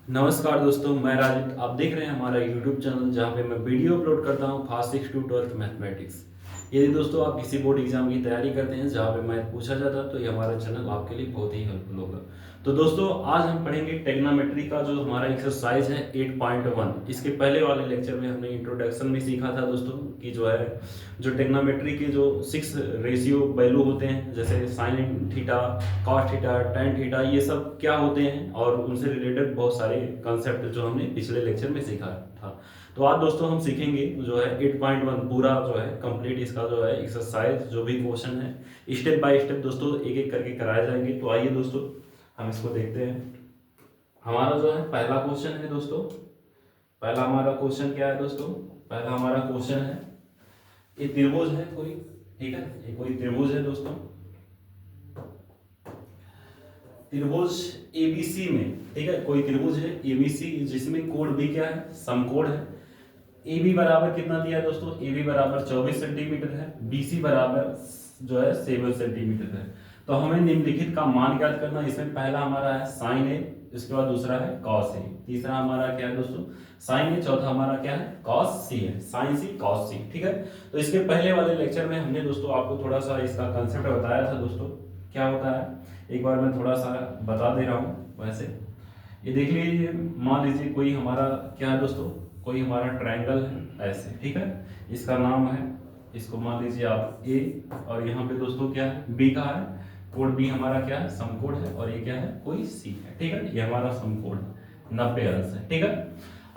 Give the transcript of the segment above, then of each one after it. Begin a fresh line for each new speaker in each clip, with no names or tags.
नमस्कार दोस्तों, मैं राजित। आप देख रहे हैं हमारा यूट्यूब चैनल जहां पे मैं वीडियो अपलोड करता हूं फास्ट 6 टू 12th मैथमेटिक्स। यदि दोस्तों आप किसी बोर्ड एग्जाम की तैयारी करते हैं जहां पे मैथ पूछा जाता है तो ये हमारा चैनल आपके लिए बहुत ही हेल्पफुल होगा। तो दोस्तों आज हम पढ़ेंगे टेग्नोमेट्री का जो हमारा एक्सरसाइज है 8.1। इसके पहले वाले लेक्चर में हमने इंट्रोडक्शन में सीखा था दोस्तों कि जो टेग्नोमेट्री के जो 6 रेशियो वैल्यू होते हैं, जैसे sine theta, cos theta, tan theta, ये सब क्या होते हैं और उनसे रिलेटेड बहुत सारे कंसेप्ट जो हमने पिछले लेक्चर में सीखा था। तो आज दोस्तों हम सीखेंगे जो है 8.1 पूरा जो है कंप्लीट, इसका जो है एक्सरसाइज जो भी क्वेश्चन है स्टेप बाय स्टेप दोस्तों एक एक करके कराए जाएंगे। तो आइए दोस्तों हम इसको देखते हैं। हमारा जो है पहला क्वेश्चन है दोस्तों, पहला हमारा क्वेश्चन क्या है दोस्तों? पहला हमारा क्वेश्चन है, ये त्रिभुज है कोई, ठीक है, ये कोई त्रिभुज है दोस्तों। त्रिभुज एबीसी में, ठीक है, कोई त्रिभुज है एबीसी जिसमें कोण भी क्या है, समकोण है। ए बी बराबर कितना दिया है दोस्तों? ए बी बराबर 24 सेंटीमीटर है, बी सी बराबर जो है 7 सेंटीमीटर है। तो हमें निम्नलिखित का मान ज्ञात करना। इसमें पहला हमारा है साइन ए, इसके बाद दूसरा है कॉस ए, तीसरा हमारा क्या है दोस्तों? साइन ए, चौथा हमारा क्या है? कॉस सी है, साइन सी कॉस सी, ठीक है। तो इसके पहले वाले लेक्चर में हमने दोस्तों आपको थोड़ा सा इसका कंसेप्ट बताया था दोस्तों, क्या होता है एक बार मैं थोड़ा सा बता दे रहा हूँ। वैसे ये देख लीजिए, मान लीजिए कोई हमारा क्या है दोस्तों, कोई हमारा ट्रायंगल है ऐसे, ठीक है, इसका नाम है, इसको मान लीजिए आप ए, और यहाँ पे दोस्तों क्या है, बी का है, कोण बी हमारा क्या है, समकोण है, और ये क्या है, कोई सी है, ठीक है, ये हमारा समकोण 90 अंश है, ठीक है।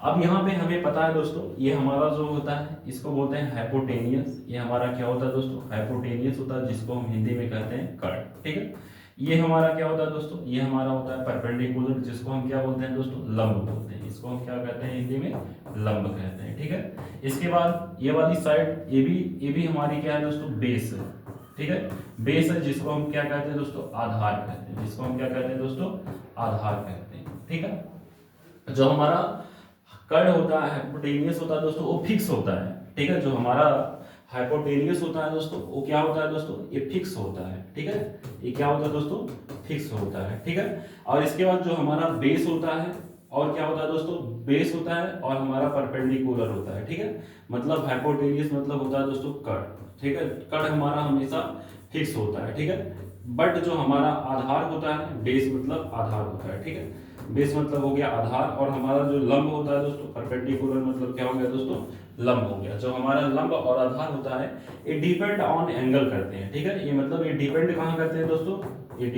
अब यहाँ पे हमें पता है दोस्तों, ये हमारा जो होता है इसको बोलते हैं हाइपोटेनियस। ये हमारा क्या होता है दोस्तों? हाइपोटेनियस होता है, जिसको हम हिंदी में कहते हैं कर्ण, ठीक है। ये हमारा क्या होता है दोस्तों? ये हमारा होता है परपेंडिकुलर, जिसको हम क्या बोलते हैं दोस्तों? लंब बोलते हैं। इसको हम क्या कहते हैं हिंदी में? लंब कहते हैं, ठीक है। इसके बाद ये वाली साइड ये भी हमारी क्या है दोस्तों? बेस है, ठीक है, बेस है, जिसको हम क्या कहते हैं दोस्तों? आधार कहते हैं। जिसको हम क्या कहते हैं दोस्तों? आधार कहते हैं, ठीक है। जो हमारा कर्ण होता है, हाइपोटेनियस होता है दोस्तों, वो फिक्स होता है, ठीक है। जो हमारा हाइपोटेनियस होता है दोस्तों, वो क्या होता है दोस्तों? ये फिक्स होता है, ठीक है। ये क्या होता है दोस्तों? फिक्स होता है, ठीक है। और इसके बाद जो हमारा बेस होता है, और क्या होता है दोस्तों? बेस होता है और हमारा परपेंडिकुलर होता है, ठीक है। मतलब हाइपोटेनियस मतलब होता है दोस्तों कर्ण, ठीक है। कर्ण हमारा हमेशा फिक्स होता है, ठीक है। बट जो हमारा आधार होता है, बेस मतलब आधार होता है, ठीक है। बेस मतलब हो गया आधार, और हमारा जो लंब होता है दोस्तों, परपेंडिकुलर मतलब क्या हो गया दोस्तों? लंब हो गया। जो हमारा लंब और आधार होता है ये डिपेंड ऑन एंगल करते हैं, ठीक है। ये मतलब ये डिपेंड कहाँ करते हैं दोस्तों? ये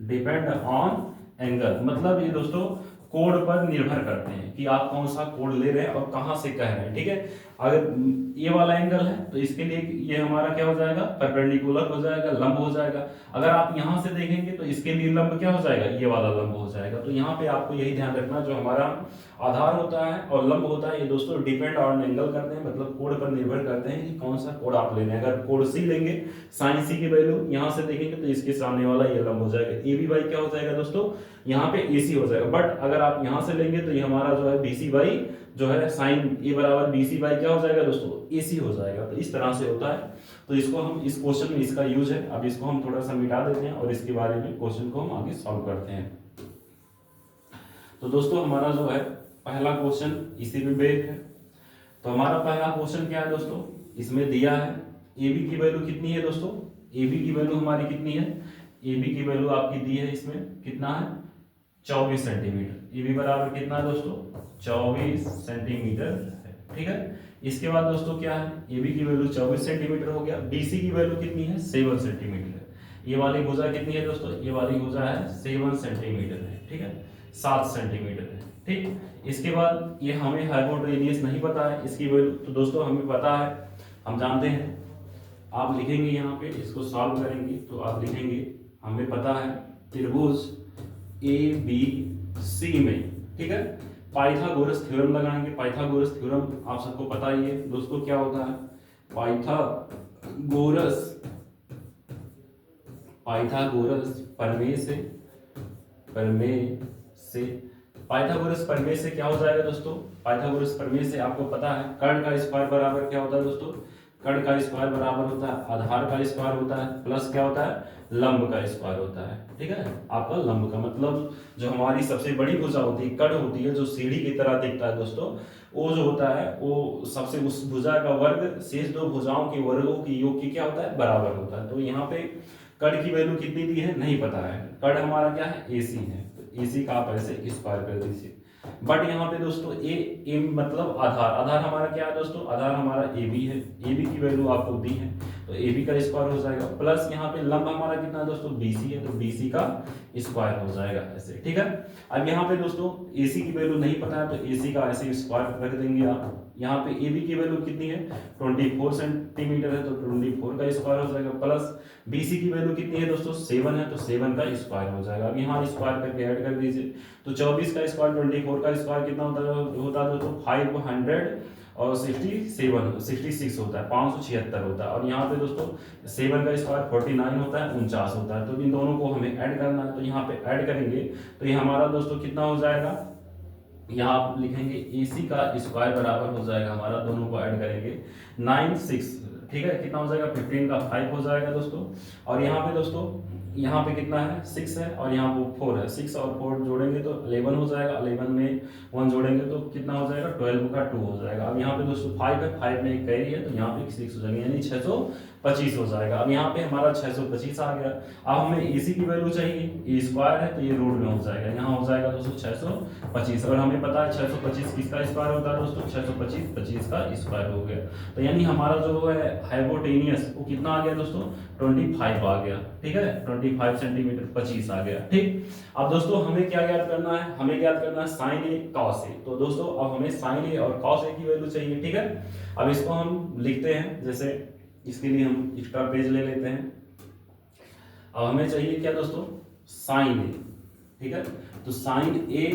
डिपेंड ऑन एंगल, मतलब ये दोस्तों कोण पर निर्भर करते हैं कि आप कौन सा कोण ले रहे हैं और कहां से कह रहे हैं, ठीक है। अगर ये वाला एंगल है तो इसके लिए ये हमारा क्या हो जाएगा? परपेंडिकुलर हो जाएगा, लंब हो जाएगा। अगर आप यहां से देखेंगे तो इसके लिए लंब क्या हो जाएगा? ये वाला लंब हो जाएगा। तो यहाँ पे आपको यही ध्यान रखना, जो हमारा आधार होता है और लंब होता है, ये दोस्तों डिपेंड ऑन एंगल करते हैं, मतलब कोण पर निर्भर करते हैं कि कौन सा कोण आप ले रहे हैं। अगर कोण सी लेंगे, साइन सी की वैल्यू यहाँ से देखेंगे तो इसके सामने वाला ये लंब हो जाएगा। ए बी बाई क्या हो जाएगा दोस्तों? यहाँ पे ए सी हो जाएगा। बट अगर आप यहाँ से लेंगे तो ये हमारा जो है बी सी बाई जो है साइन ए बराबर बी सी बाई क्या हो जाएगा दोस्तों? ए सी हो जाएगा। तो इस तरह से होता है। तो इसको हम इस क्वेश्चन में इसका यूज है। अब इसको हम थोड़ा सा मिटा देते हैं और इसके बारे में क्वेश्चन को हम आगे सॉल्व करते हैं। तो दोस्तों हमारा जो है पहला क्वेश्चन इसी पे बेस्ड है। तो हमारा पहला क्वेश्चन क्या है दोस्तों? इसमें दिया है ए बी की वैल्यू कितनी है दोस्तों? ए बी की वैल्यू हमारी कितनी है? ए बी की वैल्यू आपकी दी है, इसमें कितना है? 24 सेंटीमीटर। ए बी बराबर कितना है दोस्तों? 24 सेंटीमीटर है, ठीक है। इसके बाद दोस्तों क्या है? ए बी की वैल्यू 24 सेंटीमीटर हो गया। बी सी की वैल्यू कितनी है? 7 सेंटीमीटर है। ये वाली भुजा कितनी है दोस्तों? ये वाली भुजा है 7 सेंटीमीटर है, ठीक है, 7 सेंटीमीटर है, ठीक। इसके बाद ये हमें हाइपोटेनियस नहीं पता है इसकी वैल्यू, तो दोस्तों हमें पता है, हम जानते हैं। आप लिखेंगे यहाँ पे, इसको सॉल्व करेंगे तो आप लिखेंगे हमें पता है त्रिभुज ए बी सी में, ठीक है, पाइथागोरस थ्योरम लगाएंगे। पाइथागोरस थ्योरम आप सबको पता ही है दोस्तों, क्या होता है? पाइथागोरस पाइथागोरस पाइथागोरस प्रमेय से क्या हो जाएगा दोस्तों? पाइथागोरस प्रमेय से आपको पता है कर्ण का स्क्वायर बराबर क्या होता है दोस्तों? कड़ का स्क्वायर बराबर होता है आधार का स्क्वायर होता है प्लस क्या होता है लंब का स्क्वायर होता है। ठीक है, आपका लंब का मतलब जो हमारी सबसे बड़ी भुजा होती है कड़ होती है जो सीढ़ी की तरह दिखता है दोस्तों, वो जो होता है वो सबसे उस भुजा का वर्ग शेष दो भुजाओं के वर्गों की योग की क्या होता है बराबर होता है। तो यहाँ पे कड़ की वैल्यू कितनी दी है नहीं पता है, कड़ हमारा क्या है AC है, तो AC का आप ऐसे स्क्वायर कर दीजिए। बट यहाँ पे दोस्तों ए मतलब आधार, आधार हमारा क्या है दोस्तों, आधार हमारा AB है, AB की वैल्यू आपको दी है तो AB का स्क्वायर हो जाएगा प्लस यहाँ पे लंब हमारा कितना है दोस्तों BC है तो BC का स्क्वायर हो जाएगा ऐसे। ठीक है, अब यहाँ पे दोस्तों AC की वैल्यू नहीं पता है तो AC का ऐसे स्क्वायर रख देंगे आप। यहाँ पे AB की वैल्यू कितनी है 24 सेंटीमीटर है तो 24 का स्क्वायर हो जाएगा प्लस BC की वैल्यू कितनी है दोस्तों 7 है तो 7 का स्क्वायर हो जाएगा। अब यहाँ स्क्वायर करके ऐड कर दीजिए तो 24 का स्क्वायर 24 का स्क्वायर कितना होता है दोस्तों 500 और 66 होता है 576 होता है। और यहाँ पे दोस्तों 7 का स्क्वायर 49 होता है 49 होता है। तो इन दोनों को हमें ऐड करना है तो यहाँ पे ऐड करेंगे तो ये हमारा दोस्तों कितना हो जाएगा, यहाँ आप लिखेंगे AC का स्क्वायर बराबर हो जाएगा हमारा, दोनों को ऐड करेंगे 96। ठीक है, कितना हो जाएगा 15 का 5 हो जाएगा दोस्तों। और यहाँ पे दोस्तों यहाँ पे कितना है 6 है और यहाँ वो 4 है, 6 और 4 जोड़ेंगे तो 11 हो जाएगा, 11 में 1 जोड़ेंगे तो कितना हो जाएगा 12 का 2 हो जाएगा। अब यहाँ पे दोस्तों 5 है, 5 में एक कैरी है तो यहाँ पे 6 हो जाएगा यानी 625 हो जाएगा। अब यहाँ पे हमारा 625 आ गया। अब हमें AC की वैल्यू चाहिए, ए स्क्वायर है तो ये रूट में हो जाएगा, यहाँ हो जाएगा दोस्तों 625 और हमें पता है 625 किसका स्क्वायर होता है दोस्तों 625 25 का स्क्वायर हो गया। तो यानी हमारा जो है हाइपोटेनियस वो कितना आ गया दोस्तों 25 आ गया। ठीक है, 25 सेंटीमीटर 25 आ गया। ठीक, अब दोस्तों हमें क्या ज्ञात करना है, हमें ज्ञात करना है साइन ए कॉस ए। तो दोस्तों अब हमें साइन ए और कॉस ए की वैल्यू चाहिए। ठीक है, अब इसको हम लिखते हैं, जैसे इसके लिए हम एक्स्ट्रा पेज ले लेते हैं। अब हमें चाहिए क्या दोस्तों साइन ए। ठीक है, तो साइन ए,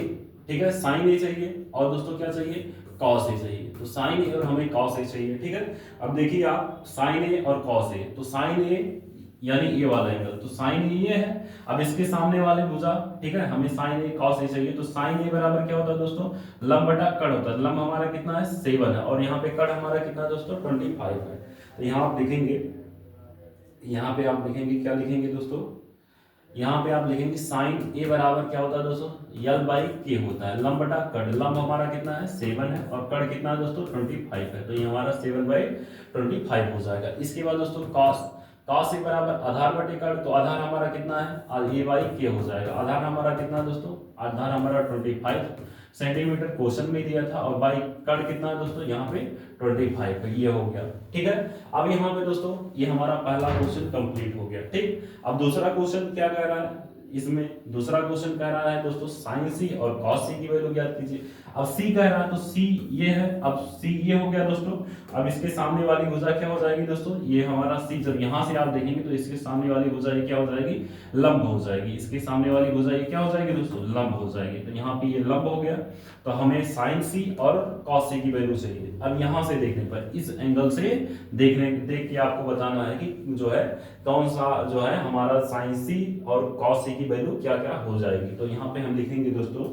ठीक है साइन ए चाहिए और दोस्तों क्या चाहिए कॉस ए चाहिए। तो साइन ए और हमें कॉस ए चाहिए। ठीक है, अब देखिए आप साइन ए और कॉस ए, तो साइन ए यानी ये वाला एंगल, तो साइन ए ये है। अब इसके सामने वाले भुजा, ठीक है हमें साइन ए कॉस ए चाहिए। तो साइन ए बराबर क्या होता है दोस्तों लंब बटा कड़ होता है। लंब हमारा कितना है 7 है और यहाँ पे कड़ हमारा कितना है दोस्तों 25 है। तो यहाँ आप लिखेंगे, यहाँ पे आप लिखेंगे क्या लिखेंगे दोस्तों, यहाँ पे आप लिखेंगे साइन ए बराबर क्या होता है दोस्तों L/K होता है। लंब बटा कड़, लंब हमारा कितना है 7 है और कड़ कितना है दोस्तों 25 है तो ये हमारा 7/25 हो जाएगा। इसके बाद दोस्तों कॉस ए बराबर आधार बटे कड़, तो आधार हमारा कितना है A/K हो जाएगा। आधार हमारा कितना है दोस्तों, आधार हमारा 25 सेंटीमीटर क्वेश्चन में दिया था और बाई कड़ कितना है दोस्तों यहाँ पे 25 है, ये हो गया। ठीक है, अब यहाँ पे दोस्तों ये हमारा पहला क्वेश्चन कंप्लीट हो गया। ठीक, अब दूसरा क्वेश्चन क्या कह रहा है, इसमें दूसरा क्वेश्चन कह रहा है दोस्तों साइन सी और कॉस सी की वैल्यू ज्ञात कीजिए। अब सी कह रहा है तो सी ये है, अब सी ये हो गया दोस्तों। अब इसके सामने वाली भुजा क्या हो जाएगी दोस्तों, ये हमारा सी, जब यहां से आप देखेंगे तो इसके सामने वाली भुजा ये क्या हो जाएगी लंब हो जाएगी। इसके सामने वाली भुजा ये क्या हो जाएगी दोस्तों लंब हो जाएगी। तो यहाँ पे ये लंब हो गया तो हमें साइन सी और कॉस सी की वैल्यू चाहिए। अब यहां से देखने पर इस एंगल से देख के आपको बताना है कि जो है कौन सा जो है हमारा साइन सी और कॉस सी की वैल्यू क्या क्या हो जाएगी। तो यहाँ पे हम लिखेंगे दोस्तों,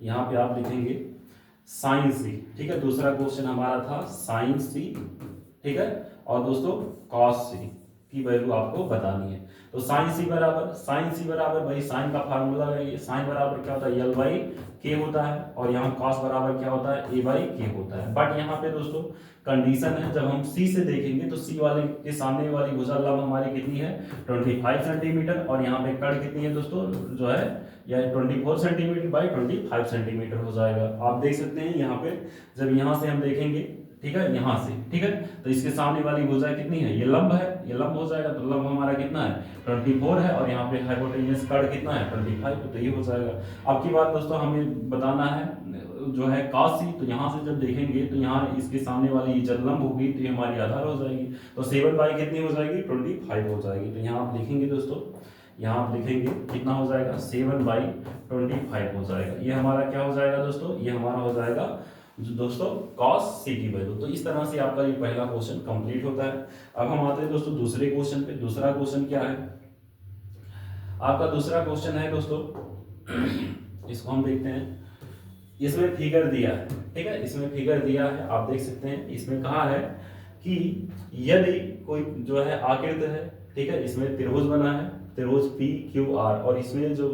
यहाँ पे आप लिखेंगे साइन सी। ठीक है, दूसरा क्वेश्चन हमारा था साइन सी। ठीक है, और दोस्तों कॉस सी की वैल्यू आपको बतानी है। तो साइन सी बराबर भाई साइन का फार्मूला है ये, साइन बराबर क्या होता है L/K होता है और यहाँ कॉस बराबर क्या होता है A/K होता है। बट यहाँ पे दोस्तों कंडीशन है, जब हम सी से देखेंगे तो सी वाले के सामने वाली भुजा लंब हमारी कितनी है 25 सेंटीमीटर और यहाँ पे कड़ कितनी है दोस्तों जो है या 24 सेंटीमीटर बाई 25 सेंटीमीटर हो जाएगा। आप देख सकते हैं यहाँ पे जब यहाँ से हम देखेंगे, ठीक है यहाँ से, ठीक है तो इसके सामने वाली भुजा कितनी है ये लंब है, ये लंब हो जाएगा। तो लंब हमारा कितना है 24 है और यहाँ पे हाइपोटेन्यूस कड़ कितना है 25, तो ये हो जाएगा। अब की बात दोस्तों हमें बताना है जो है कॉस सी, तो यहाँ से जब देखेंगे तो यहाँ इसके सामने वाली जब लंब होगी तो ये हमारी आधार हो जाएगी। तो 7 बाई कितनी हो जाएगी 25 हो जाएगी। तो यहाँ आप लिखेंगे दोस्तों, यहाँ आप लिखेंगे कितना हो जाएगा 7/25 हो जाएगा। ये हमारा क्या हो जाएगा दोस्तों, ये हमारा हो जाएगा दोस्तों कॉस सी की वैल्यू। तो इस तरह से आपका ये पहला क्वेश्चन कंप्लीट होता है। अब हम आते हैं दोस्तों दूसरे क्वेश्चन पे। दूसरा क्वेश्चन क्या है आपका, दूसरा क्वेश्चन है दोस्तों इसको हम देखते हैं। इसमें फिगर दिया है, ठीक है, इसमें फिगर दिया है, आप देख सकते हैं। इसमें कहा है कि यदि कोई जो है आकृति है, ठीक है, इसमें त्रिभुज बना है, त्रिभुज पी क्यू आर, और इसमें जो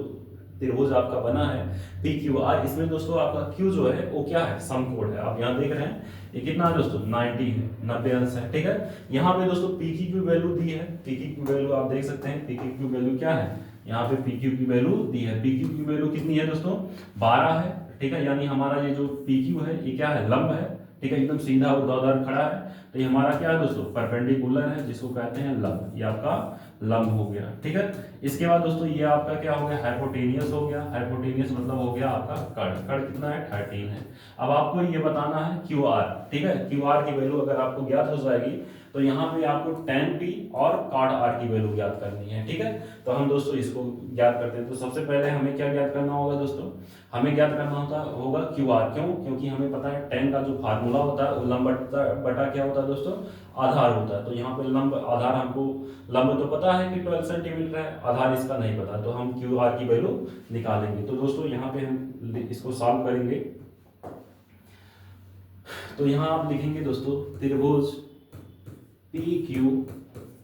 त्रिभुज आपका बना है पी क्यू आर, इसमें दोस्तों आपका क्यू जो है वो क्या है, समकोण है। आप यहाँ देख रहे हैं ये कितना है दोस्तों, 90 है, 90 अंश है, ठीक है। यहाँ पे दोस्तों पी की क्यू वैल्यू दी है, पी की क्यू वैल्यू आप देख सकते हैं, पी की क्यू वैल्यू क्या है, यहाँ पे पी क्यू की वैल्यू दी है। पी क्यू की वैल्यू कितनी है दोस्तों, 12 है, ठीक है। यानी हमारा ये जो पी क्यू है ये क्या है, लंब है, ठीक है, एकदम सीधा ऊर्ध्वाधर खड़ा है। तो ये हमारा क्या है दोस्तों, परपेंडिकुलर है, जिसको कहते हैं लंब। ये आपका लंब हो गया, ठीक है। इसके बाद दोस्तों ये आपका क्या हो गया, हाइपोटेनियस हो गया। हाइपोटेनियस मतलब हो गया आपका कर्ण। कर्ण कितना है, 13 है। अब आपको ये बताना है क्यू आर, ठीक है। क्यू आर की वैल्यू अगर आपको ज्ञात हो जाएगी तो यहाँ पे आपको tan p और cot r की वैल्यू ज्ञात करनी है, ठीक है। तो हम दोस्तों इसको ज्ञात करते हैं। तो सबसे पहले हमें क्या ज्ञात करना होगा दोस्तों, हमें ज्ञात करना होगा क्यू आर। क्यों, क्योंकि हमें पता है tan का जो फार्मूला होता है वो लंब बटा क्या होता है दोस्तों, आधार होता है। तो यहाँ पे लंब आधार, हमको लंब तो पता है कि 12 सेंटीमीटर है, आधार इसका नहीं पता, तो हम क्यू आर की वैल्यू निकालेंगे। तो दोस्तों यहाँ पे हम इसको सॉल्व करेंगे। तो यहाँ आप लिखेंगे दोस्तों त्रिभुज पी क्यू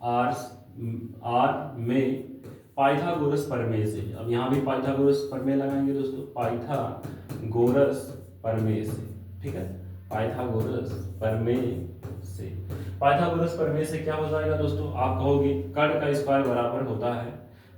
आर में पाइथागोरस प्रमेय से, अब यहाँ भी पाइथागोरस प्रमेय लगाएंगे दोस्तों, पाइथागोरस प्रमेय से, ठीक है, पाइथागोरस प्रमेय से। पाइथागोरस प्रमेय से क्या हो जाएगा दोस्तों, आप कहोगे कर्ण का स्क्वायर बराबर होता है,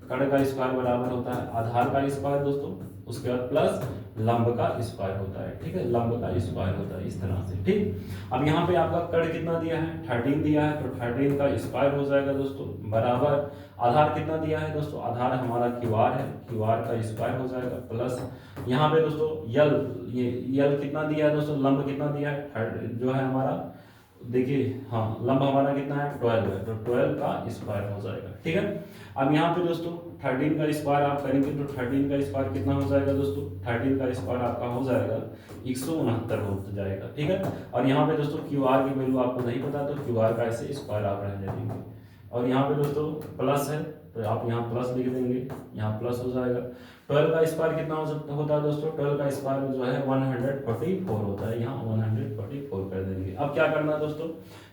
कर्ण का स्क्वायर बराबर होता है आधार का स्क्वायर दोस्तों, उसके बाद प्लस लंब का स्क्वायर होता है, ठीक है, लंब का स्क्वायर होता है, इस तरह से, ठीक। अब यहाँ पे आपका कर्ण कितना दिया है, 13 दिया है, तो 13 का स्क्वायर हो जाएगा दोस्तों, बराबर आधार कितना दिया है दोस्तों, आधार हमारा क्यू आर है, क्यू आर का स्क्वायर हो जाएगा, प्लस यहाँ पे दोस्तों यल, ये यल कितना दिया है दोस्तों, लंब कितना दिया है, जो है हमारा देखिए, हाँ, लंब हमारा कितना है, 12 है, तो 12 का स्क्वायर हो जाएगा, ठीक है। अब यहाँ पे दोस्तों 13 का स्क्वायर आप करेंगे तो 13 का स्क्वायर कितना हो जाएगा दोस्तों, 13 का स्क्वायर आपका हो जाएगा 169 हो जाएगा, ठीक है। और यहाँ पे दोस्तों क्यू आर की वैल्यू आपको नहीं पता, तो क्यू आर का ऐसे स्क्वायर आप रहने देंगे। और यहाँ पे दोस्तों प्लस है, तो आप यहाँ प्लस लिख देंगे, यहाँ प्लस हो जाएगा। 12 का स्क्वायर कितना होता है दोस्तों, 12 का स्क्वायर जो है 144 होता है, यहाँ 144 कर देंगे। अब क्या करना है दोस्तों,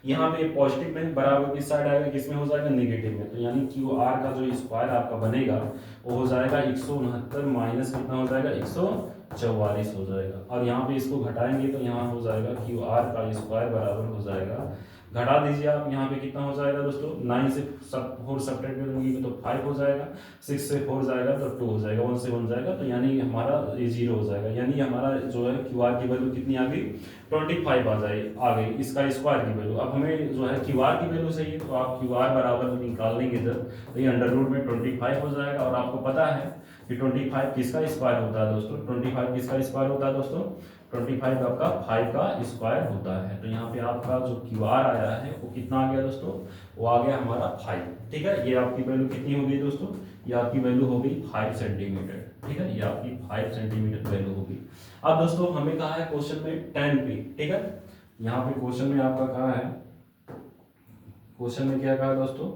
यहाँ पे पॉजिटिव में बराबर किस साइड आएगा, किसमें हो जाएगा, नेगेटिव में। तो यानी क्यू आर का जो स्क्वायर आपका बनेगा वो हो जाएगा 169 माइनस कितना हो जाएगा, 144 हो जाएगा। और यहाँ पे इसको घटाएंगे तो यहाँ हो जाएगा क्यू आर का स्क्वायर बराबर हो जाएगा, घटा दीजिए आप, यहाँ पे कितना हो जाएगा दोस्तों, 9 से 4 सब्ट्रैक्ट करेंगे तो 5 हो जाएगा, 6 से 4 जाएगा तो 2 हो जाएगा, 1 से 1 जाएगा, तो यानी हमारा ये 0 हो जाएगा। यानी हमारा जो है क्यू आर की वैल्यू कितनी आ गई, 25 आ गई इसका स्क्वायर की वैल्यू। अब हमें जो है क्यू आर की वैल्यू चाहिए, तो आप क्यू आर बराबर निकाल लेंगे जब, तो ये अंडर रूट में 25 हो जाएगा। और आपको पता है कि 25 किसका स्क्वायर होता है दोस्तों, 25 किसका स्क्वायर होता है दोस्तों, 25 आपका 5 का स्क्वायर होता है। तो यहाँ पे आपका जो क्यू आर आया है वो कितना आ गया दोस्तों, वो आ गया हमारा 5, ठीक है। ये आपकी वैल्यू कितनी हो गई दोस्तों, ये आपकी वैल्यू हो गई 5 सेंटीमीटर, ठीक है, ये आपकी 5 सेंटीमीटर वैल्यू होगी। अब दोस्तों हमें कहा है क्वेश्चन में tan p, ठीक है, यहाँ पे क्वेश्चन में आपका कहा है, क्वेश्चन में क्या कहा दोस्तों,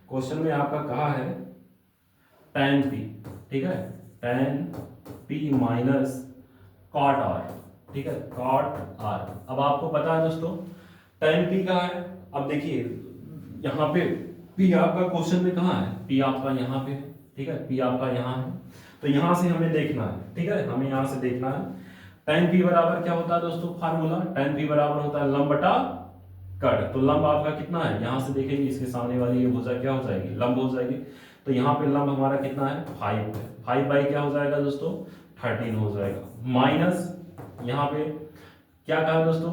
क्वेश्चन में आपका कहा है tan p, ठीक है, tan p minus cot r, ठीक है, cot r। अब आपको पता है दोस्तों tan p का है। अब देखिए यहाँ पे p आपका क्वेश्चन में कहाँ है, p आपका यहाँ पे है, ठीक है, p आपका यहाँ है। तो यहाँ से हमें देखना है, ठीक है, हमें यहाँ से देखना है tan p बराबर क्या होता है दोस्तों, फार्मूला tan p बराबर होता है लंब बटा कर्ण। तो लंब आपका कितना है, यहाँ से देखेंगे इसके सामने वाली ये भुजा क्या हो जाएगी, लंब हो जाएगी। तो यहाँ पे लंब हमारा कितना है, 5 है, 5 बाई क्या हो जाएगा दोस्तों, 13 हो जाएगा, माइनस यहाँ पे क्या कहा दोस्तों,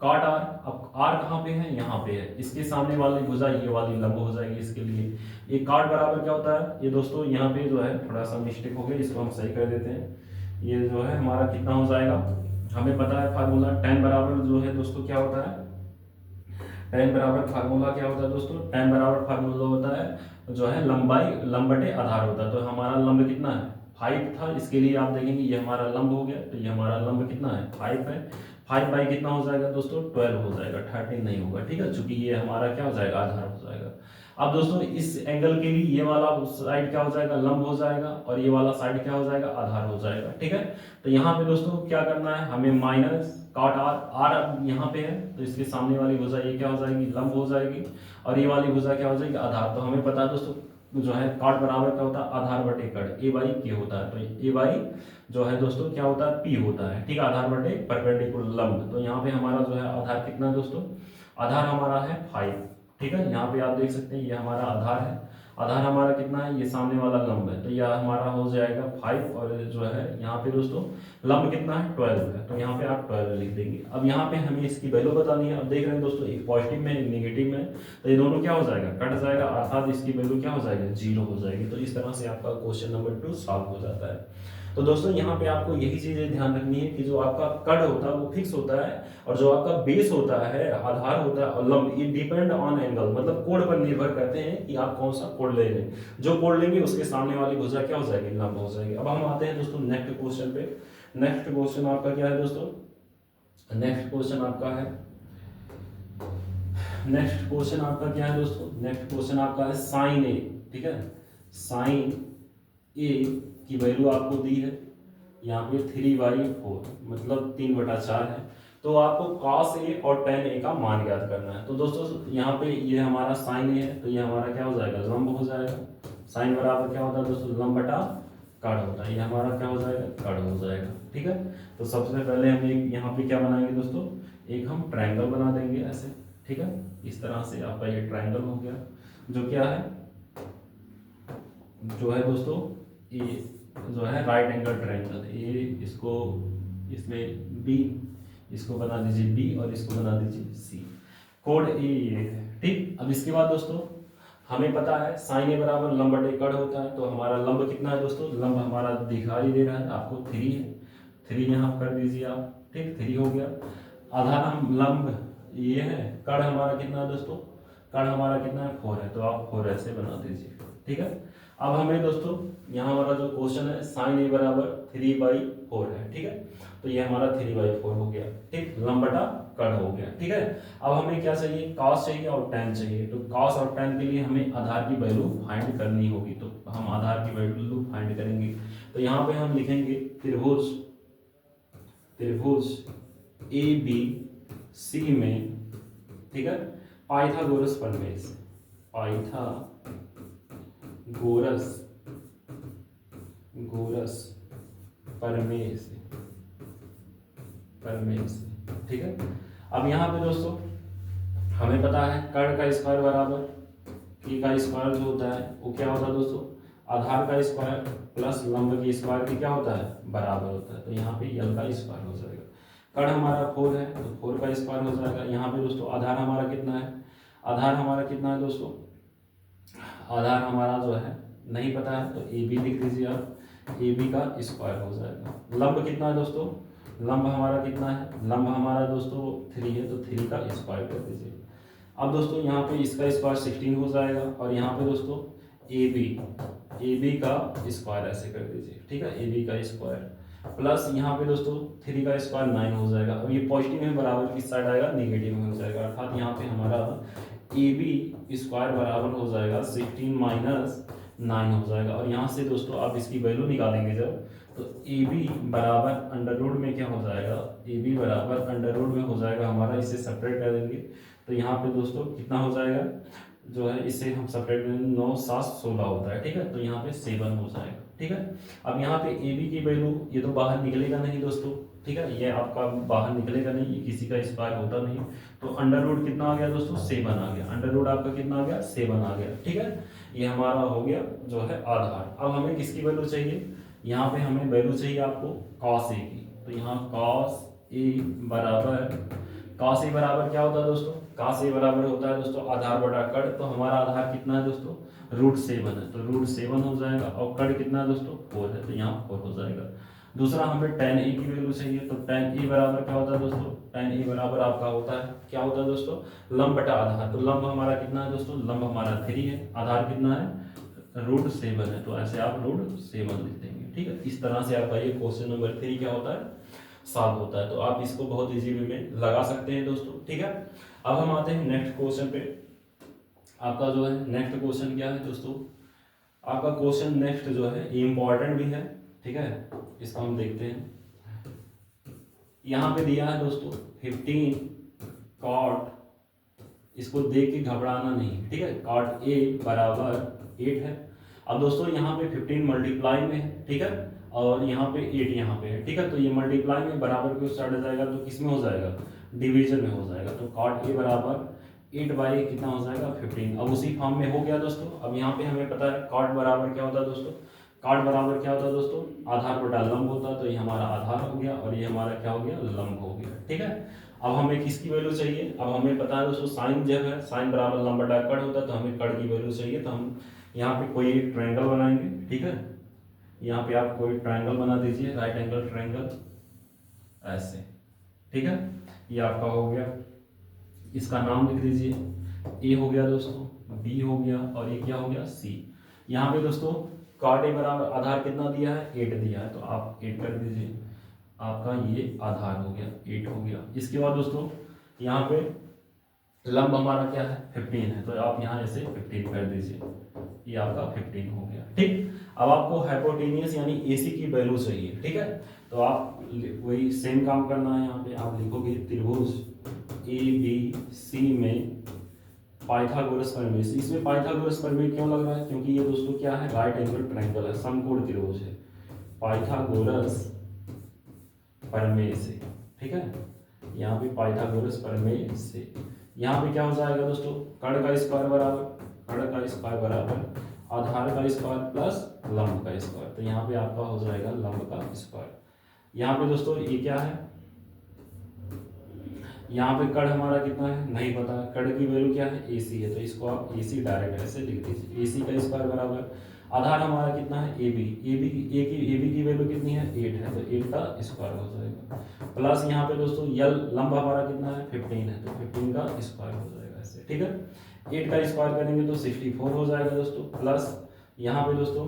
काट आर। अब आर कहाँ पे है, यहाँ पे है, इसके सामने वाली भुजा ये वाली लंब हो जाएगी इसके लिए। ये काट बराबर क्या होता है, ये दोस्तों यहाँ पे जो है थोड़ा सा मिस्टेक हो गया, इसको हम सही कर देते हैं। ये जो है हमारा कितना हो जाएगा, हमें पता है फार्मूला tan बराबर जो है दोस्तों क्या होता है, tan बराबर फार्मूला क्या होता है दोस्तों, tan बराबर फार्मूला होता है जो है लंबाई लंब बटे आधार होता है। तो हमारा लंब कितना है, 5 था, इसके लिए आप देखेंगे ये हमारा लंब हो गया, तो ये हमारा लंब कितना है, 5 है। 5 बाई कितना हो जाएगा दोस्तों, 12 हो जाएगा, 13 नहीं होगा, ठीक है, चूंकि ये हमारा क्या हो जाएगा, आधार हो जाएगा। अब दोस्तों इस एंगल के लिए ये वाला साइड क्या हो जाएगा, लंब हो जाएगा, और ये वाला साइड क्या हो जाएगा, आधार हो जाएगा। ठीक है, तो यहाँ पे दोस्तों क्या करना है, हमें माइनस cot r, r अब यहाँ पे है तो इसके सामने वाली भुजा ये क्या हो जाएगी, लंब हो जाएगी, और ये वाली भुजा क्या हो जाएगी, आधार। तो हमें पता है दोस्तों जो है cot बराबर क्या होता है, आधार बटे कड़, ए बाई के होता है। तो ए बाई जो है दोस्तों क्या होता है, पी होता है। ठीक है, आधार बटे परपेंडिकुलर लंब। तो यहाँ पे हमारा जो है आधार कितना है दोस्तों, आधार हमारा है 5। ठीक है, यहाँ पे आप देख सकते हैं ये हमारा आधार है, आधार हमारा कितना है, ये सामने वाला लंब है, तो यह हमारा हो जाएगा 5, और जो है यहाँ पे दोस्तों लंब कितना है, 12 है, तो यहाँ पे आप 12 लिख देंगे। अब यहाँ पे हमें इसकी वैल्यू बतानी है। अब देख रहे हैं दोस्तों एक पॉजिटिव में एक नेगेटिव में, तो ये दोनों क्या हो जाएगा, कट जाएगा, अर्थात इसकी वैल्यू क्या हो जाएगी, 0 हो जाएगी। तो इस तरह से आपका क्वेश्चन नंबर 2 सॉल्व हो जाता है। तो दोस्तों यहाँ पे आपको यही चीजें ध्यान रखनी है कि जो आपका कड़ होता है वो फिक्स होता है, और जो आपका बेस होता है, आधार होता है, और लंब, ये डिपेंड ऑन एंगल, मतलब कोण पर निर्भर करते हैं कि आप कौन सा कोण ले लें। जो कोण लेंगे उसके सामने वाली भुजा क्या हो जाएगी, लंब हो जाएगी। अब हम आते हैं दोस्तों नेक्स्ट क्वेश्चन पे। नेक्स्ट क्वेश्चन आपका क्या है दोस्तों, नेक्स्ट क्वेश्चन आपका है, नेक्स्ट क्वेश्चन आपका क्या है दोस्तों, नेक्स्ट क्वेश्चन आपका है साइन ए। ठीक है, साइन ए की वैल्यू आपको दी है यहाँ पे 3/4, मतलब 3/4 है। तो आपको cos ए और tan ए का मान ज्ञात करना है। तो दोस्तों यहाँ पे ये हमारा sin ए है, तो ये हमारा क्या हो जाएगा, लंब हो जाएगा। sin बराबर क्या होता है दोस्तों, लंब बटा कड़ होता है, ये हमारा क्या हो जाएगा, कड़ हो जाएगा। ठीक है, तो सबसे पहले हम एक यहाँ पे क्या बनाएंगे दोस्तों, एक हम ट्रायंगल बना देंगे ऐसे। ठीक है, इस तरह से आपका ये ट्रायंगल हो गया, जो क्या है, जो है दोस्तों ये जो है राइट एंगल ट्रायंगल, ये इसको, इसमें बी, इसको बना दीजिए बी, और इसको बना दीजिए सी। कोड ए ये है। ठीक, अब इसके बाद दोस्तों हमें पता है साइन ए बराबर लंब बटे कड़ होता है। तो हमारा लंब कितना है दोस्तों, लंब हमारा दिखाई दे रहा है आपको 3 है, 3 यहाँ कर दीजिए आप। ठीक, 3 हो गया। आधार हम लंब ये है, कड़ हमारा कितना है दोस्तों, कड़ हमारा कितना है, 4 है, तो आप 4 ऐसे बना दीजिए। ठीक है, अब हमें दोस्तों यहाँ हमारा जो क्वेश्चन है साइन ए बराबर 3/4 है। ठीक है, तो ये हमारा 3/4 हो गया। ठीक, लंब बटा कड़ हो गया। ठीक है, अब हमें क्या चाहिए, cos चाहिए और tan चाहिए। तो cos और tan के लिए हमें आधार की वैल्यू फाइंड करनी होगी, तो हम आधार की वैल्यू फाइंड करेंगे। तो यहाँ पे हम लिखेंगे त्रिभुज, त्रिभुज ए बी सी में, ठीक है, पाइथागोरस प्रमेय से, पाइथागोरस प्रमेय से, ठीक है। अब यहाँ पे दोस्तों हमें पता है कर्ण का स्क्वायर बराबर के का स्क्वायर जो होता है वो क्या होता है दोस्तों, आधार का स्क्वायर प्लस लंब के स्क्वायर की क्या होता है, बराबर होता है। तो यहाँ पे यल का स्क्वायर हो जाएगा। कर्ण हमारा 4 है तो 4 का स्क्वायर हो जाएगा। यहाँ पे दोस्तों आधार हमारा कितना है, आधार हमारा कितना है दोस्तों, आधार हमारा जो है नहीं पता है, तो ए बी लिख दीजिए आप, ए बी का स्क्वायर हो जाएगा। लंब कितना है दोस्तों, लंब हमारा कितना है, लंब हमारा दोस्तों 3 है, तो 3 का स्क्वायर कर दीजिए। अब दोस्तों यहाँ पे इसका स्क्वायर 16 हो जाएगा, और यहाँ पे दोस्तों ए बी का स्क्वायर ऐसे कर दीजिए, ठीक है, ए बी का स्क्वायर प्लस यहाँ पे दोस्तों 3 का स्क्वायर 9 हो जाएगा। अब ये पॉजिटिव में बराबर किस साइड आएगा, नेगेटिव में हो जाएगा, अर्थात यहाँ पे हमारा ए बी स्क्वायर बराबर हो जाएगा 16 माइनस 9 हो जाएगा। और यहाँ से दोस्तों आप इसकी वैल्यू निकालेंगे जब, तो ए बी बराबर अंडर रूट में क्या हो जाएगा, ए बी बराबर अंडर रूट में हो जाएगा हमारा, इसे सेपरेट कर देंगे तो यहाँ पे दोस्तों कितना हो जाएगा, जो है इसे हम सेपरेट करेंगे 9 7 16 होता है, ठीक है, तो यहाँ पे 7 हो जाएगा, ठीक है। अब यहाँ पे ए बी की वैल्यू ये तो बाहर निकलेगा नहीं दोस्तों, ठीक है, ये आपका बाहर निकलेगा नहीं, ये किसी का स्क्वायर होता नहीं, तो अंडर रूट कितना आ गया दोस्तों, 7 आ गया, अंडर रूट आपका कितना आ गया, 7 आ गया, ठीक है, ये हमारा हो गया जो है आधार। अब हमें किसकी वैल्यू चाहिए, यहाँ पे हमें वैल्यू चाहिए आपको cos a की, तो यहाँ cos a बराबर क्या होता है दोस्तों, cos a बराबर होता है दोस्तों आधार बटा कड़, तो हमारा आधार कितना है दोस्तों, √7 है, तो √7 हो जाएगा, और कड़ कितना है दोस्तों 4 है, तो यहाँ 4 हो जाएगा। दूसरा हमें tan a की वैल्यू चाहिए, तो tan a बराबर क्या होता है दोस्तों, tan a बराबर आपका होता है क्या होता है दोस्तों, लंब बटा आधार, तो लंब हमारा कितना है दोस्तों, लंब हमारा 3 है, आधार कितना है √7 है, तो ऐसे आप √7 लिख देंगे, ठीक है। इस तरह से आपका ये क्वेश्चन नंबर 3 क्या होता है, सॉल्व होता है। तो आप इसको बहुत इजी वे में लगा सकते हैं दोस्तों, ठीक है। अब हम आते हैं नेक्स्ट क्वेश्चन पे। आपका जो है नेक्स्ट क्वेश्चन क्या है दोस्तों, आपका क्वेश्चन नेक्स्ट जो है ये इंपॉर्टेंट भी है, ठीक है, इसको हम देखते हैं। यहाँ पे दिया है दोस्तों 15 कॉट, इसको देख के घबराना नहीं, ठीक है, कॉट ए बराबर 8 है। अब दोस्तों यहाँ पे 15 मल्टीप्लाई में है, ठीक है, और यहाँ पे 8 यहाँ पे है, ठीक है, तो ये मल्टीप्लाई में बराबर क्यों स्टार्ट हो जाएगा, तो किस में हो जाएगा, डिवीजन में हो जाएगा। तो कॉट ए बराबर 8 बाई कितना हो जाएगा 15। अब उसी फॉर्म में हो गया दोस्तों। अब यहाँ पे हमें पता है कॉट बराबर क्या होता है दोस्तों, कॉट बराबर क्या होता है दोस्तों, आधार बटा लंब होता है, तो ये हमारा आधार हो गया और ये हमारा क्या हो गया, लंब हो गया, ठीक है। अब हमें किसकी वैल्यू चाहिए, अब हमें पता है दोस्तों साइन जब है साइन बराबर लंब बटा कड़ होता है, तो हमें कड़ की वैल्यू चाहिए। तो हम यहाँ पे कोई एक ट्रायंगल बनाएंगे, ठीक है, यहाँ पे आप कोई ट्रायंगल बना दीजिए, राइट एंगल ट्रायंगल ऐसे, ठीक है, ये आपका हो गया, इसका नाम लिख दीजिए, ए हो गया दोस्तों, बी हो गया और ये क्या हो गया, सी। यहाँ पे दोस्तों कॉट ए बराबर आधार कितना दिया है, 8 दिया है, तो आप 8 कर दीजिए, आपका ये आधार हो गया, 8 हो गया। इसके बाद दोस्तों यहाँ पे लंब हमारा क्या है 15 है, तो आप यहाँ ऐसे 15 कर दीजिए, ये आपका 15 हो गया, ठीक। अब आपको हाइपोटेनियस यानी एसी की वैल्यू चाहिए, ठीक है, तो आप वही सेम काम करना है। यहाँ पे आप लिखोगे त्रिभुज ए बी सी में पाइथागोरस प्रमेय। इसमें पाइथागोरस प्रमेय क्यों लग रहा है, क्योंकि ये दोस्तों क्या है, राइट एंगल ट्रायंगल है, समकोण त्रिभुज है, पाइथागोरस प्रमेय से, ठीक है, यहाँ पे पाइथागोरस प्रमेय से यहाँ पे क्या हो जाएगा दोस्तों, कड़ का स्क्वायर बराबर, कड़ का स्क्वायर बराबर आधार का स्क्वायर प्लस लंब का स्क्वायर, तो यहाँ पे आपका हो जाएगा लंब का स्क्वायर। यहाँ पे दोस्तों ये क्या है, यहाँ पे कड़ हमारा कितना है नहीं पता, कड़ की वैल्यू क्या है AC है, तो इसको आप AC डायरेक्ट ऐसे लिख दीजिए, AC का स्क्वायर बराबर आधार हमारा कितना है AB, AB की वैल्यू कितनी है 8 है, तो 8 का स्क्वायर हो जाएगा, प्लस यहाँ पे दोस्तों यल लंब हमारा कितना है 15 है, तो 15 का स्क्वायर हो जाएगा ऐसे, ठीक है। 8 का स्क्वायर करेंगे तो 64 हो जाएगा दोस्तों, प्लस यहाँ पे दोस्तों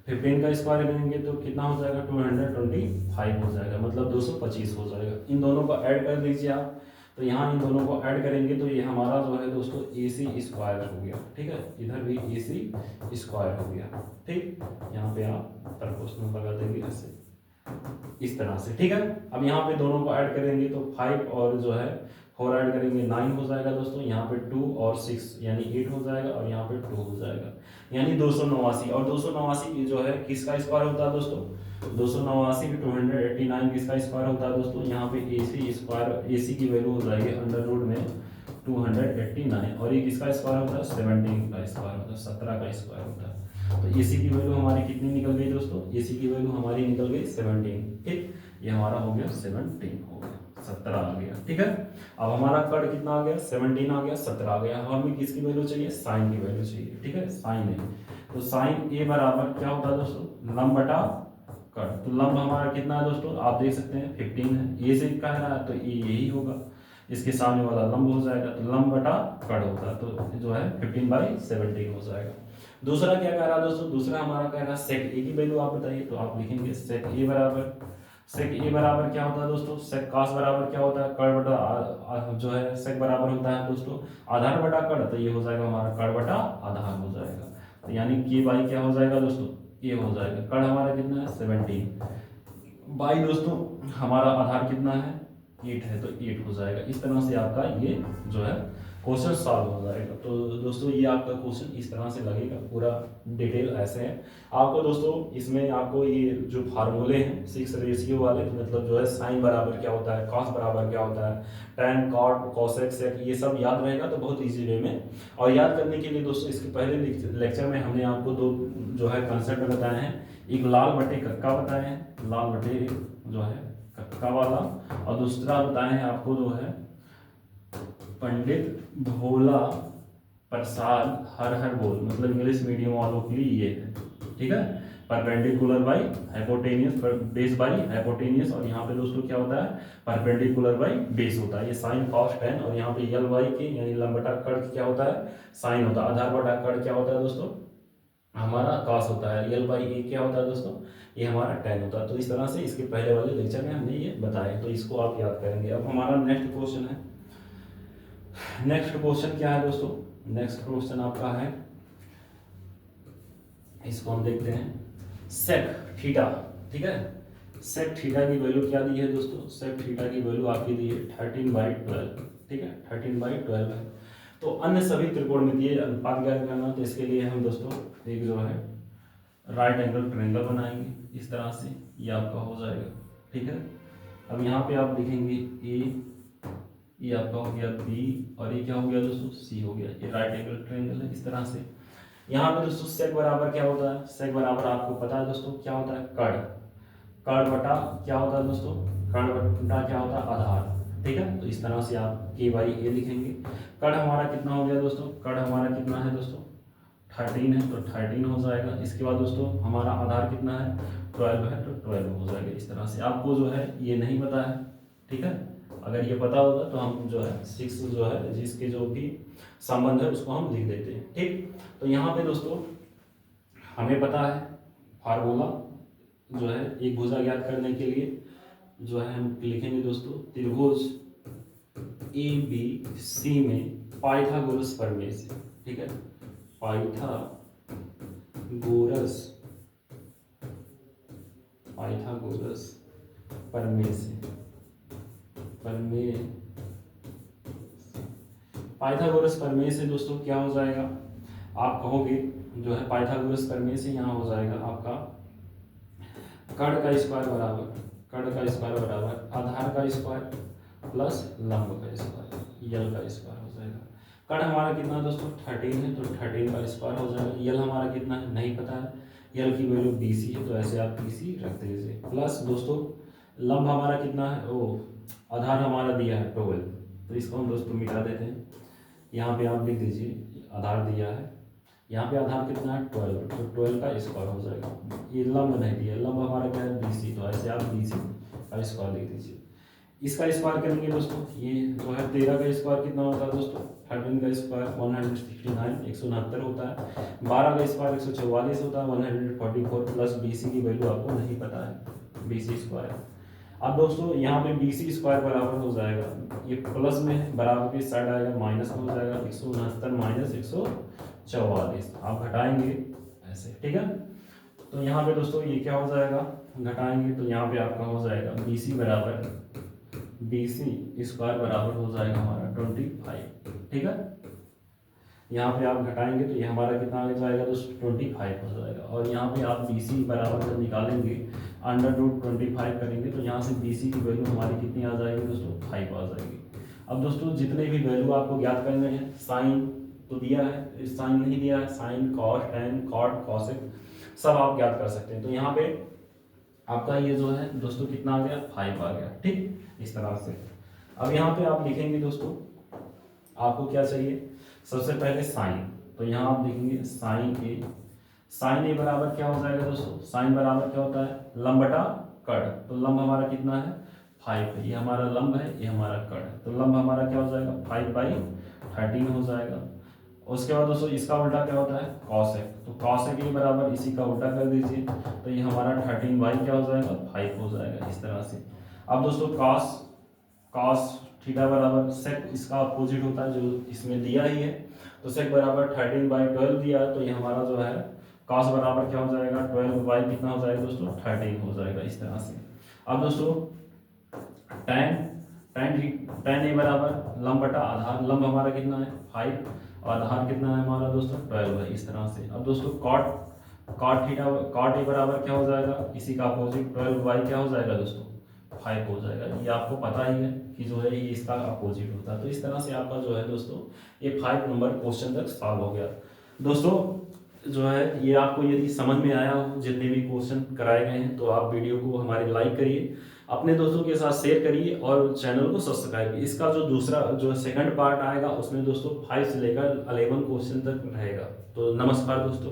15 का स्क्वायर करेंगे तो कितना हो जाएगा 225 हो जाएगा, मतलब 225 हो जाएगा। इन दोनों को ऐड कर दीजिए आप, तो यहाँ इन दोनों को ऐड करेंगे तो ये हमारा जो है दोस्तों AC स्क्वायर हो गया, ठीक है, इधर भी AC स्क्वायर हो गया, ठीक। यहाँ पे आप प्रपोर्शनल लगा देंगे ऐसे इस तरह से, ठीक है। अब यहाँ पे दोनों को ऐड करेंगे तो 5 और जो है 4 ऐड करेंगे 9 हो जाएगा दोस्तों, यहाँ पे 2 और 6 यानी 8 हो जाएगा और यहाँ पे 2 हो जाएगा, यानी 289। और 289 जो है किसका स्क्वायर होता है दोस्तों, 289 289 किसका स्क्वायर होता है दोस्तों, यहाँ पे AC स्क्वायर, AC की वैल्यू हो जाएगी अंडर रूट में 289 और ये किसका स्क्वायर होता है 17 का स्क्वायर होता है, 17 का स्क्वायर होता है। तो AC की वैल्यू हमारी कितनी निकल गई दोस्तों, AC की वैल्यू हमारी निकल गई 17, ठीक, ये हमारा हो गया 17 हो गया, 17 आ गया, ठीक है। अब हमारा कड़ कितना आ गया 17 आ गया, 17 आ गया। हमें किसकी वैल्यू चाहिए, साइन की वैल्यू चाहिए, ठीक है, साइन ए, तो साइन ए बराबर क्या होता है दोस्तों, लंब बटा कड़। तो लंब हमारा कितना है दोस्तों, आप देख सकते हैं 15 है, ए से कह रहा है तो ये यही होगा, इसके सामने वाला लंब हो जाएगा, तो लंब बटा कड़ होता है, तो जो है 15/17 हो जाएगा। दूसरा क्या कह रहा है दोस्तों, दूसरा हमारा कह रहा है सेक ए की वैल्यू आप बताइए, तो आप लिखेंगे सेक ए बराबर क्या होता है दोस्तों, सेक कास बराबर क्या होता है, कड़ बटा जो है सेक बराबर होता है दोस्तों आधार बटा कड़, तो ये हो जाएगा हमारा कड़ बटा आधार हो जाएगा, तो यानी के बाई क्या हो जाएगा दोस्तों, ये हो जाएगा, कड़ हमारा कितना है 17 बाई दोस्तों हमारा आधार कितना है 8 है, तो 8 हो जाएगा। इस तरह से आपका ये जो है क्वेश्चन सॉल्व हो जाएगा। तो दोस्तों ये आपका क्वेश्चन इस तरह से लगेगा, पूरा डिटेल ऐसे है। आपको दोस्तों इसमें आपको ये जो फार्मूले हैं 6 रेशियो वाले, मतलब जो है साइन बराबर क्या होता है, कॉस बराबर क्या होता है, टैन कॉट कोसेक सेक, ये सब याद रहेगा तो बहुत ईजी वे में। और याद करने के लिए दोस्तों इसके पहले लेक्चर में हमने आपको 2 जो है कंसेप्ट बताए हैं, एक लाल बटे कक्का बताए हैं, लाल बटे जो है कक्का वाला, और दूसरा बताए हैं आपको जो है पंडित भोला प्रसाद हर हर बोल, मतलब इंग्लिश मीडियम वालों के लिए ये है, ठीक है, perpendicular by hypotenuse, base by hypotenuse, और यहाँ पे दोस्तों क्या होता है परपेंडिकुलर बाई बेस होता है, ये साइन कॉस टेन, और यहाँ पे यल बाई के यानी लंब बटा कड़ क्या होता है साइन होता है, आधार बटा कड़ क्या होता है दोस्तों हमारा कॉस होता है, यल बाई ए क्या होता है दोस्तों ये हमारा टेन होता है। तो इस तरह से इसके पहले वाले लेक्चर में हमने ये बताया, तो इसको आप याद करेंगे। अब हमारा नेक्स्ट क्वेश्चन है, नेक्स्ट क्वेश्चन क्या है दोस्तों, नेक्स्ट क्वेश्चन आपका है, इसको हम देखते हैं सेक थीटा। ठीक है, सेक थीटा की वैल्यू क्या दी है दोस्तों, सेक थीटा की वैल्यू आपकी दी है 13/12। ठीक है, 13/12 है। तो अन्य सभी त्रिकोणमितीय अनुपात ज्ञात करना, तो इसके लिए हम दोस्तों एक जो है राइट एंगल ट्रायंगल बनाएंगे इस तरह से, ये आपका हो जाएगा। ठीक है, अब यहाँ पे आप देखेंगे ए, ये आपका हो गया बी, और ये क्या हो गया दोस्तों, सी हो गया। ये राइट एंगल ट्रायंगल है इस तरह से। यहाँ पे दोस्तों सेक बराबर क्या होता है, सेक बराबर आपको पता है दोस्तों क्या होता है, कर्ण। कर्ण बटा क्या होता है दोस्तों, कर्ण बटा क्या होता है, आधार। ठीक है, तो इस तरह से आप k/a लिखेंगे। कर्ण हमारा कितना हो गया दोस्तों, कर्ण हमारा कितना है दोस्तों 13 है, तो 13 हो जाएगा। इसके बाद दोस्तों हमारा आधार कितना है 12 है, तो 12 हो जाएगा इस तरह से। आपको जो है ये नहीं पता है, ठीक है, अगर ये पता होगा तो हम जो है 6 जो है जिसके जो भी संबंध है उसको हम लिख देते हैं। ठीक, तो यहाँ पे दोस्तों हमें पता है फार्मूला जो है एक भुजा ज्ञात करने के लिए जो है हम लिखेंगे दोस्तों त्रिभुज ABC में पाइथागोरस प्रमेय से। ठीक है, पाइथागोरस प्रमेय से, पाइथागोरस प्रमेय से दोस्तों क्या हो जाएगा, आप कहोगे जो है पाइथागोरस प्रमेय से यहाँ हो जाएगा आपका कर्ण का स्क्वायर बराबर आधार का स्क्वायर प्लस लंब का स्क्वायर, यल का स्क्वायर हो जाएगा। कर्ण हमारा कितना दोस्तों 13 है, तो 13 का स्क्वायर हो जाएगा। यल हमारा कितना है नहीं पता है, यल की वैल्यू BC है, तो ऐसे आप BC रख दीजिए। प्लस दोस्तों लंब हमारा कितना है, ओ आधार हमारा दिया है 12, तो इसको हम दोस्तों मिटा देते हैं। यहाँ पे आप लिख दीजिए आधार दिया है, यहाँ पे आधार कितना है 12, तो 12 का स्क्वायर हो जाएगा। ये लंब नहीं दिया, लंब हमारा क्या है BC, तो ऐसे आप BC का स्क्वायर लिख दीजिए। इसका स्क्वायर करेंगे दोस्तों, ये जो है 13 का स्क्वायर कितना होता है दोस्तों 13 का स्क्वायर 169 169 होता है। 12 का स्क्वायर 144 होता है 144, प्लस BC की वैल्यू आपको नहीं पता है BC स्क्वायर। अब दोस्तों यहाँ पे BC स्क्वायर बराबर हो जाएगा, ये प्लस में बराबर की साइड आएगा माइनस में हो जाएगा 169 माइनस 144, आप घटाएंगे ऐसे। ठीक है, तो यहाँ पे दोस्तों ये क्या हो जाएगा, घटाएंगे तो यहाँ पे आपका हो जाएगा BC स्क्वायर बराबर हो जाएगा हमारा 25। ठीक है, यहाँ पे आप घटाएंगे तो ये हमारा कितना आ जाएगा दोस्तों 25 हो जाएगा। और यहाँ पे आप BC बराबर जब निकालेंगे √25 करेंगे तो यहाँ से BC की वैल्यू हमारी कितनी आ जाएगी दोस्तों 5 आ जाएगी। अब दोस्तों जितने भी वैल्यू आपको ज्ञात करने हैं, साइन तो दिया है, साइन नहीं दिया है, sine cos tan cot cosec सब आप ज्ञात कर सकते हैं। तो यहाँ पे आपका ये जो है दोस्तों कितना आ गया 5 आ गया। ठीक, इस तरह से। अब यहाँ पे आप लिखेंगे दोस्तों आपको क्या चाहिए, सबसे पहले साइन, तो यहाँ आप देखेंगे साइन ए बराबर क्या हो जाएगा दोस्तों, साइन बराबर क्या होता है लंब बटा कर्ण, तो लंब हमारा कितना है 5 है, ये हमारा लंब है, ये हमारा कर्ण, तो लंब हमारा क्या हो जाएगा 5/13 हो जाएगा। उसके बाद दोस्तों इसका उल्टा क्या होता है कॉसेक, तो कॉसेक ए बराबर इसी का उल्टा कर दीजिए, तो ये हमारा 13 क्या हो जाएगा 5 हो जाएगा इस तरह से। अब दोस्तों कॉस थीटा बराबर सेक इसका अपोजिट होता है जो इसमें दिया ही है, तो सेक बराबर 13/12 दिया है, तो ये हमारा जो है कॉस बराबर क्या हो जाएगा 12 कितना हो जाएगा दोस्तों 13 हो जाएगा इस तरह से। अब दोस्तों tan ए बराबर लंब बटा आधार, लंब हमारा कितना है 5 और आधार कितना है हमारा दोस्तों 12 है इस तरह से। अब दोस्तों कॉट ए बराबर क्या हो जाएगा इसी का अपोजिट 12 क्या हो जाएगा दोस्तों 5 हो जाएगा। ये आपको पता ही है कि जो है ये इसका अपोजिट होता है। तो इस तरह से आपका जो है दोस्तों ये 5 नंबर क्वेश्चन तक सॉल्व हो गया। दोस्तों जो है ये आपको यदि समझ में आया हो जितने भी क्वेश्चन कराए गए हैं तो आप वीडियो को हमारे लाइक करिए, अपने दोस्तों के साथ शेयर करिए और चैनल को सब्सक्राइब करिए। इसका जो दूसरा जो सेकंड पार्ट आएगा उसमें दोस्तों 5 से लेकर 11 क्वेश्चन तक रहेगा। तो नमस्कार दोस्तों।